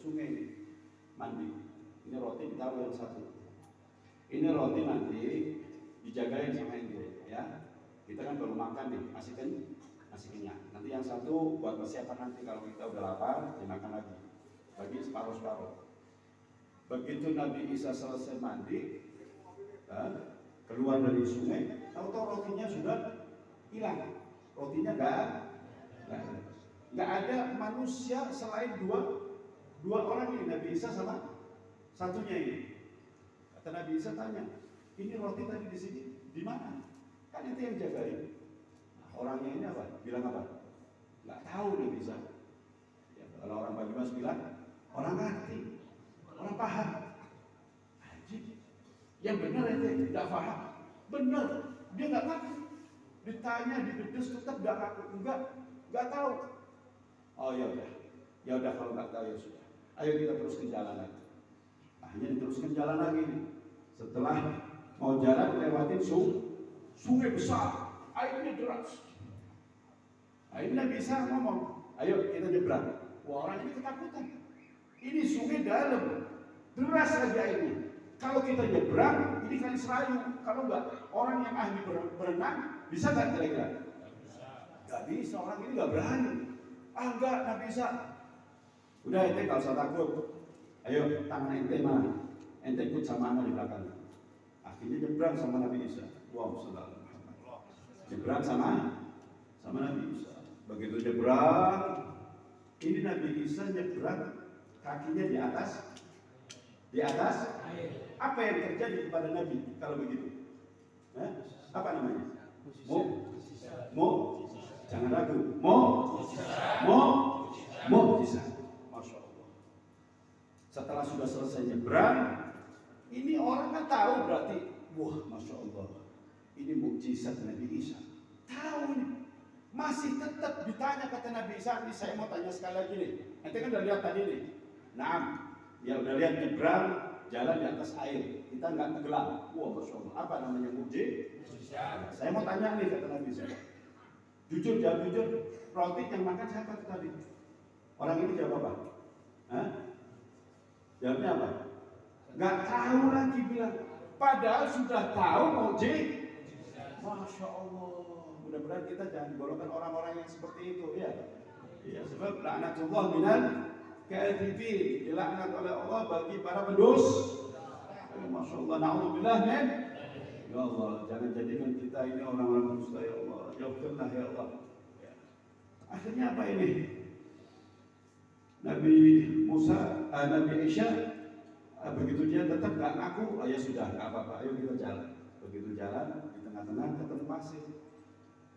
sungai ini, mandi. Ini roti ditaruh yang satu. Ini roti nanti dijagain sama ente, ya. Kita kan baru makan nih, masih kenyang. Nanti yang satu buat persiapan nanti kalau kita udah lapar, dimakan lagi. Bagi separuh-separuh. Begitu Nabi Isa selesai mandi, keluar dari sungai, tahu-tahu rotinya sudah hilang. Rotinya nggak ada manusia selain dua orang ini, Nabi Isa sama satunya ini. Kata Nabi Isa tanya, ini roti tadi di sini di mana? Kan itu yang jagain. Nah, orangnya ini apa? Bilang apa? Nggak tahu Nabi Isa. Ya, kalau orang Banyumas bilang, orang ngerti, orang paham. Anjing, yang benar itu tidak paham. Benar, dia nggak ngerti. Ditanya, dibedes tetap nggak ngaku, nggak tahu. Oh ya udah kalau nggak tahu ya sudah. Ayo kita teruskan jalan lagi. Akhirnya diteruskan jalan lagi nih. Setelah mau jalan lewatin sungai besar, airnya deras. Akhirnya bisa ngomong, ayo kita nyebrang. Wah, orang ini ketakutan. Ini sungai dalam, deras aja ini. Kalau kita nyebrang, ini kali serayu. Kalau enggak, orang yang ahli berenang bisa nggak kira-kira? Nggak bisa, orang ini nggak berani. Enggak bisa. Udah ente nggak usah takut. Ayo tangan ente mana? Ente ikut sama anak di belakang. Akhirnya nyebrang sama Nabi Isa. Wow, saudara Muhammad. Nyebrang sama Nabi Isa. Begitu nyebrang, ini Nabi Isa nyebrang, kakinya di atas. Apa yang terjadi kepada Nabi kalau begitu? Apa namanya? Jangan ragu. Mukjizat. Masya Allah. Setelah sudah selesai nyebrang, ini orang kan tahu berarti, wah, Masya Allah, ini mukjizat Nabi Isa. Tahu nih. Masih tetap ditanya kata Nabi Isa, ini saya mau tanya sekali lagi nih. Ente kan udah lihat tadi nih. Nah, ya udah lihat nyebrang, jalan di atas air. Kita nggak tenggelam. Wah, Masya Allah. Apa namanya mukjizat? Saya mau tanya nih kata Nabi Isa. Jujur, jawab jujur. Roti yang makan siapa tadi? Orang ini jawab apa? Jawabnya apa? Nggak tahu lagi bilang. Padahal sudah tahu mukjizat. Masya Allah. Mudah-mudahan kita jangan digolongkan orang-orang yang seperti itu, ya. Ya, sebab laknatullah minal kadhibin, dilaknat oleh Allah bagi para pendusta. Masya Allah, na'udzubillah min. Ya Allah, jangan jadikan kita ini orang-orang dusta, ya Allah. Jauhkanlah ya Allah. Ya. Akhirnya apa ini? Nabi Isa, begitu dia tetap nggak ngaku, ya sudah, nggak apa-apa, ayo kita jalan. Begitu jalan di tengah-tengah ketemu pasir.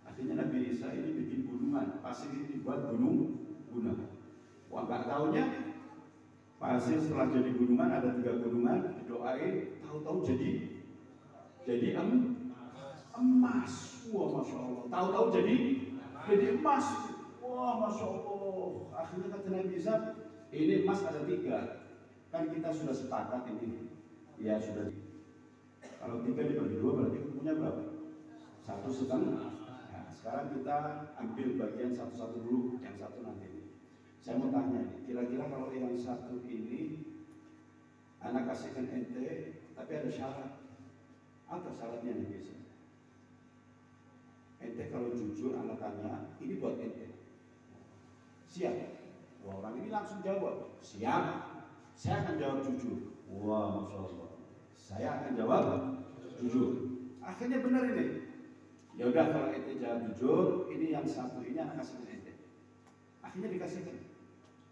Akhirnya Nabi Isa ini bikin gunungan, pasir ini dibuat gunung. Wah, nggak taunya pasir setelah jadi gunungan, ada 3 gunungan, didoain, tahu-tahu jadi emas. Wah, Masya Allah. Tahu-tahu jadi emas. Wah, Masya Allah. Akhirnya kata Nabi Isa, ini emas ada 3. Kan kita sudah sepakat ini. Ya sudah. Kalau 3 dibagi 2 berarti punya berapa? 1,5. Sekarang kita ambil bagian satu-satu dulu, yang satu nanti. Saya mau tanya nih, kira-kira kalau yang satu ini anak kasihkan ente, tapi ada syarat. Apa syaratnya nih biasa? Ente kalau jujur anak tanya, ini buat ente. Siap? Wah, orang ini langsung jawab, siap. Saya akan jawab jujur. Wah, Masya Allah. Saya akan jawab jujur. Akhirnya benar ini. Ya udah kalau ente jawab jujur, ini yang satu ini anak kasihkan ente. Akhirnya dikasihkan.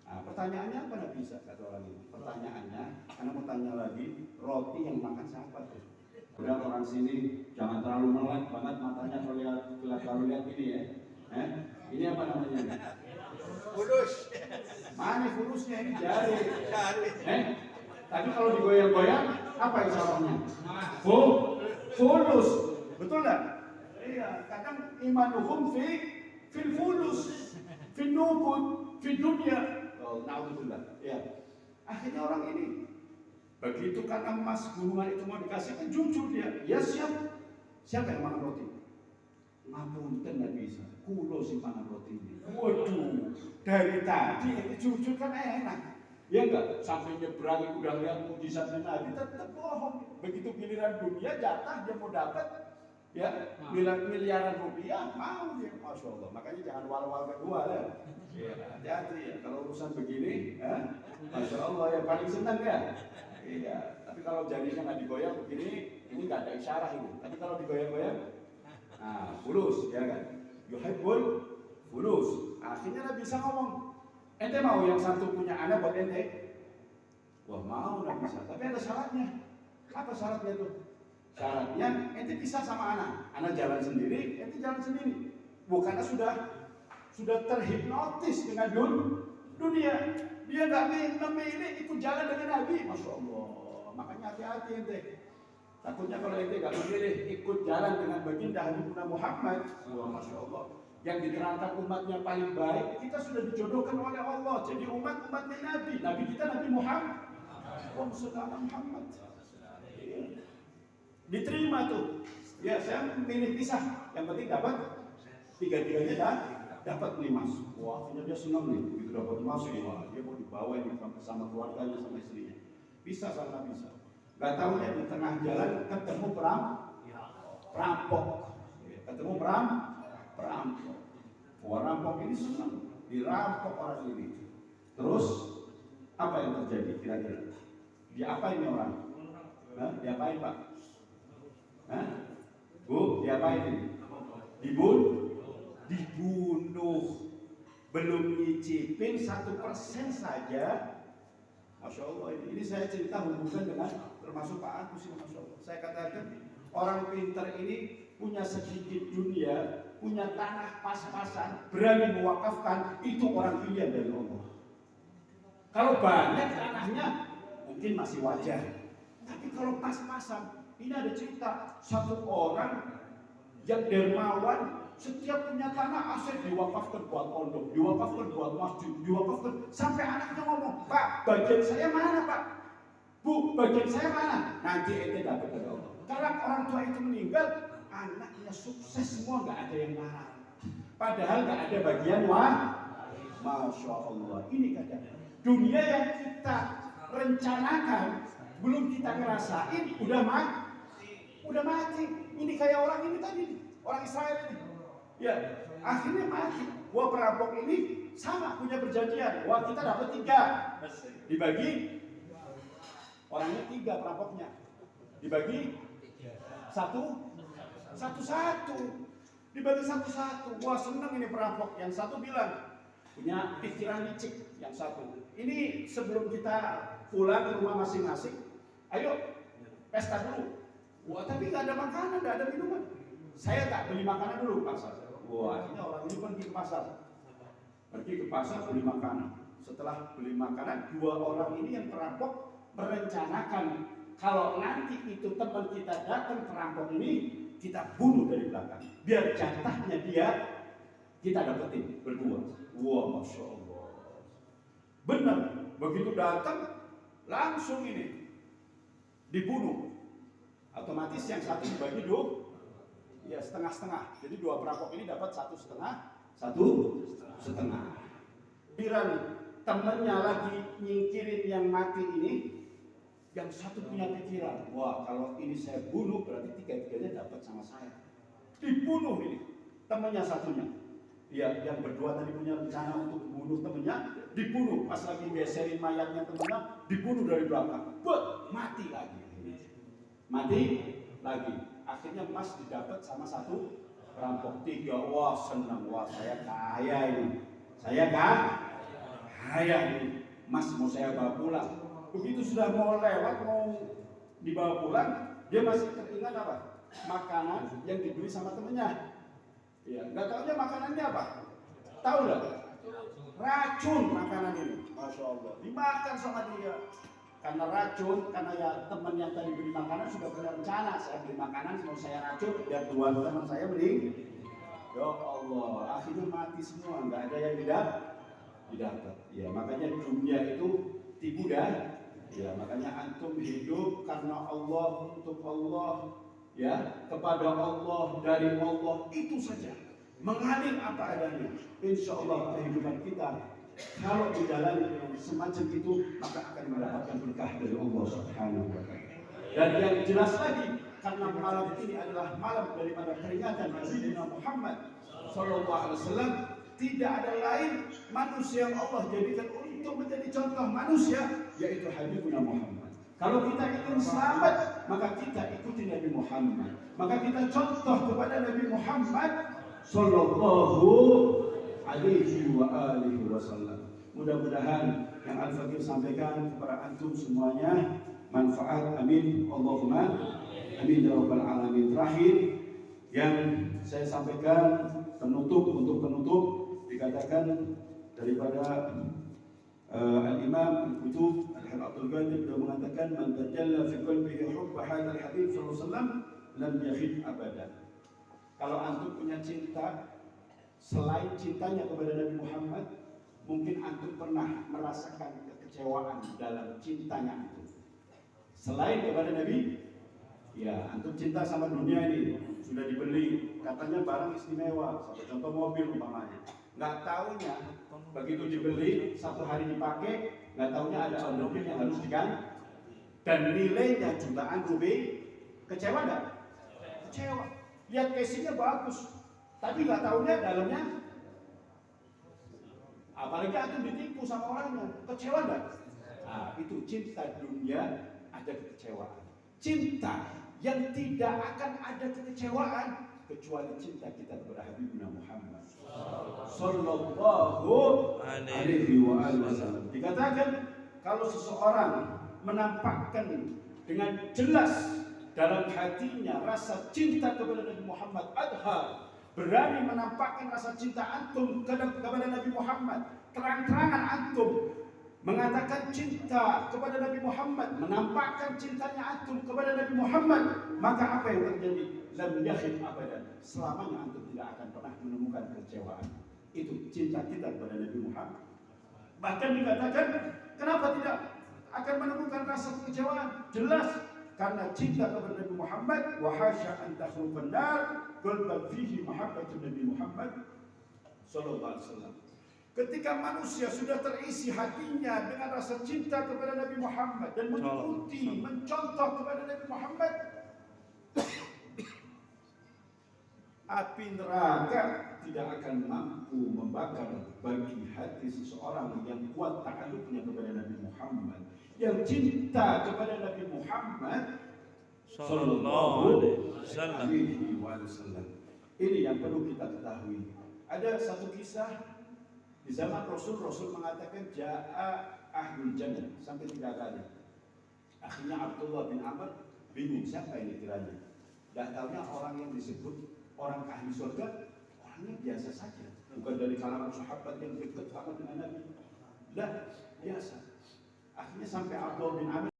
Nah, pertanyaannya apa nggak bisa kata orang ini. Pertanyaannya, karena mau tanya lagi, roti yang makan siapa tuh? Udah orang sini jangan terlalu melek banget matanya kalau lihat ini ya. Ini apa namanya? Fulus. Mana fulusnya ini jari? Tapi kalau digoyang-goyang, apa isyaratnya? Fulus, betul nggak? Iya, kadang imanuhum fil fulus, fil nubud, fil dunya. Oh, naudzubillah. Ya. Akhirnya orang ini begitu kan emas gunungan itu mau dikasihkan, jujur dia. Ya siap. Siapa yang makan roti? Ngapunten nggak bisa. Kulo sih makan roti ini. Waduh, dari tadi jujur kan enak. Ya enggak, sampai nyebrang udah lihat mujizatnya Nabi, tetap bohong. Begitu giliran dunia jatah dia mau dapat, ya miliaran rupiah mau dia, masya Allah. Makanya jangan wal-wal kedua ya. Hati-hati ya kalau urusan begini, masya Allah ya paling senang ya. Iya. Tapi kalau jadinya nggak digoyang begini, ini nggak ada isyarah ini. Tapi kalau digoyang-goyang, fulus ya kan. Yuhibbul fulus. Akhirnya Nabi bisa ngomong. Ente mau yang satu punya anak buat ente? Wah mau nggak bisa, tapi ada syaratnya. Apa syaratnya tuh? Syaratnya ente pisah sama anak jalan sendiri, ente jalan sendiri. Bukannya sudah terhipnotis dengan dunia. Dia nggak memilih ikut jalan dengan Nabi, masya Allah. Makanya hati-hati ente. Takutnya kalau ente nggak memilih ikut jalan dengan baginda Habibuna Muhammad, wah masya Allah. Yang diterangkan umatnya paling baik, kita sudah dijodohkan oleh Allah. Jadi umatnya Nabi. Nabi kita Nabi Muhammad. Muhammad. Diterima tuh. Ya saya memilih pisah. Yang penting dapat tiga-tiganya dapat emas. Wah, akhirnya dia senang nih. Begitu dapat emas, wah, dia mau dibawa ini sama keluarganya sama istrinya. Bisa sama bisa. Gak tahu ya di tengah jalan ketemu perampok. Ketemu perampok. Orang rampok ini senang, dirampok orang ini. Terus apa yang terjadi kira-kira? Diapain ini orang? Diapain Pak? Bu, diapain ini? Dibunuh. Belum nyicipin 1% saja. Masya Allah ini saya cerita hubungan dengan termasuk Pak Agus ini, Masya Allah. Saya katakan orang pintar ini punya sedikit dunia, punya tanah pas-pasan, berani mewakafkan, itu orang pilihan dari Allah. Kalau banyak tanahnya, mungkin masih wajar. Tapi kalau pas-pasan, ini ada cerita satu orang yang dermawan, setiap punya tanah aset diwakafkan buat pondok, diwakafkan buat masjid, diwakafkan sampai anaknya ngomong, Pak, bagian saya mana Pak? Bu, bagian saya mana? Nanti ente dapat dari Allah. Kalau orang tua itu meninggal, anaknya sukses semua, nggak ada yang marah. Padahal nggak ada bagian masya Allah. Ini kadang dunia yang kita rencanakan belum kita ngerasain udah mati. Ini kayak orang ini tadi, orang Israel ini. Ya, akhirnya mati. Wah perampok ini sama punya perjanjian. Wah kita dapat 3, dibagi orangnya 3 perampoknya, dibagi satu, dibagi satu. Wah senang ini perampok. Yang satu bilang punya pikiran licik. Yang satu, ini sebelum kita pulang ke rumah masing-masing, ayo pesta dulu. Wah tapi nggak ada makanan, nggak ada minuman. Saya tak beli makanan dulu pasar. Wah akhirnya orang ini pergi ke pasar, beli makanan. Setelah beli makanan, 2 orang ini yang perampok merencanakan kalau nanti itu teman kita datang perampok ini, kita bunuh dari belakang. Biar jatahnya dia kita dapetin berdua. Wah masya Allah. Benar, begitu datang langsung ini dibunuh. Otomatis yang satu dibagi 2, ya setengah-setengah. Jadi 2 perampok ini dapat 1,5. Biran temannya lagi nyingkirin yang mati ini, yang satu punya pikiran, wah kalau ini saya bunuh berarti 3-3-nya dapat sama saya. Dibunuh ini temannya satunya. Ya, yang berdua tadi punya rencana untuk bunuh temannya, dibunuh. Pas lagi geserin mayatnya temannya, dibunuh dari belakang. Mati lagi. Akhirnya emas didapat sama 1 perampok. 3, wah senang, wah saya kaya ini. Emas mau saya bawa pulang. Begitu sudah mau lewat, mau dibawa pulang, dia masih teringat apa? Makanan yang dibeli sama temennya. Ya, nggak tahunya makanannya apa? Tahu nggak? Racun makanan ini, masya Allah. Dimakan sama dia. Karena racun, karena ya teman yang tadi beli makanan sudah punya rencana, saya beli makanan mau saya racun, biar 2 teman saya beli. Ya Allah, akhirnya mati semua, nggak ada yang didapat. Ya makanya dunia itu tipu daya. Ya makanya antum hidup karena Allah, untuk Allah, ya kepada Allah, dari Allah, itu saja. Mengalir apa adanya. Insya Allah kehidupan kita kalau dijalani dengan semacam itu, maka akan mendapatkan berkah dari Allah Subhanahu wa Ta'ala. Dan yang jelas lagi, karena malam ini adalah malam daripada peringatan Nabi Muhammad Sallallahu Alaihi Wasallam, tidak ada lain manusia yang Allah jadikan untuk menjadi contoh manusia, yaitu Habibuna Muhammad. Kalau kita ingin selamat, maka kita ikuti Nabi Muhammad. Maka kita contoh kepada Nabi Muhammad Sallallahu Alaihi Wasallam. Mudah-mudahan yang Al-Fakir sampaikan kepada antum semuanya manfaat. Amin. Allahumma amin ya rabbal alamin. Terakhir yang saya sampaikan untuk penutup dikatakan daripada Al-Imam Al-Qutub Al-Abdul Qadir sudah mengatakan man tajalla fi qalbihi hubba hadzal habib sallallahu alaihi wasallam lam yakhid abadan. Kalau antum punya cinta selain cintanya kepada Nabi Muhammad, mungkin antum pernah merasakan kekecewaan dalam cintanya itu. Selain kepada Nabi, ya antum cinta sama dunia ini, sudah dibeli, katanya barang istimewa, satu contoh mobil umpamanya. Nggak taunya, begitu dibeli, satu hari dipakai, nggak taunya ada mobil yang harus diganti. Dan nilainya jutaan rupiah, kecewa nggak? Kecewa. Lihat casingnya bagus, tapi nggak taunya dalamnya. Apalagi antum ditipu sama orangnya, kecewa nggak? Nah, itu cinta dunia ada kekecewaan. Cinta yang tidak akan ada kekecewaan kecuali cinta kita kepada Habibuna Muhammad Sallallahu Alaihi Wasallam. Dikatakan kalau seseorang menampakkan dengan jelas dalam hatinya rasa cinta kepada Nabi Muhammad, berani menampakkan rasa cinta antum kepada Nabi Muhammad, terang-terangan antum mengatakan cinta kepada Nabi Muhammad, menampakkan cintanya antum kepada Nabi Muhammad, maka apa yang terjadi? Lam yakhid abadan. Selamanya antum tidak akan pernah menemukan kekecewaan. Itu cinta kita kepada Nabi Muhammad. Bahkan dikatakan, kenapa tidak akan menemukan rasa kekecewaan? Jelas, karena cinta kepada Nabi Muhammad. Wa hasya an takhluqan nar qalban fihi mahabbatun Nabi Muhammad sallallahu alaihi wasallam. Ketika manusia sudah terisi hatinya dengan rasa cinta kepada Nabi Muhammad dan mengikuti, mencontoh kepada Nabi Muhammad, api neraka tidak akan mampu membakar bagi hati seseorang yang kuat ta'alluqnya kepada Nabi Muhammad, yang cinta kepada Nabi Muhammad sallallahu alaihi wasallam. Ini yang perlu kita ketahui. Ada satu kisah di zaman Rasul mengatakan ja'a ahlul jannah sampai 3 kali. Akhirnya Abdullah bin Amr bingung siapa ini kiranya. Dan tahunya orang yang disebut orang ahli surga orangnya biasa saja, bukan dari kalangan sahabat yang dekat banget dengan Nabi. Lah biasa. Akhirnya sampai Abdullah bin Amr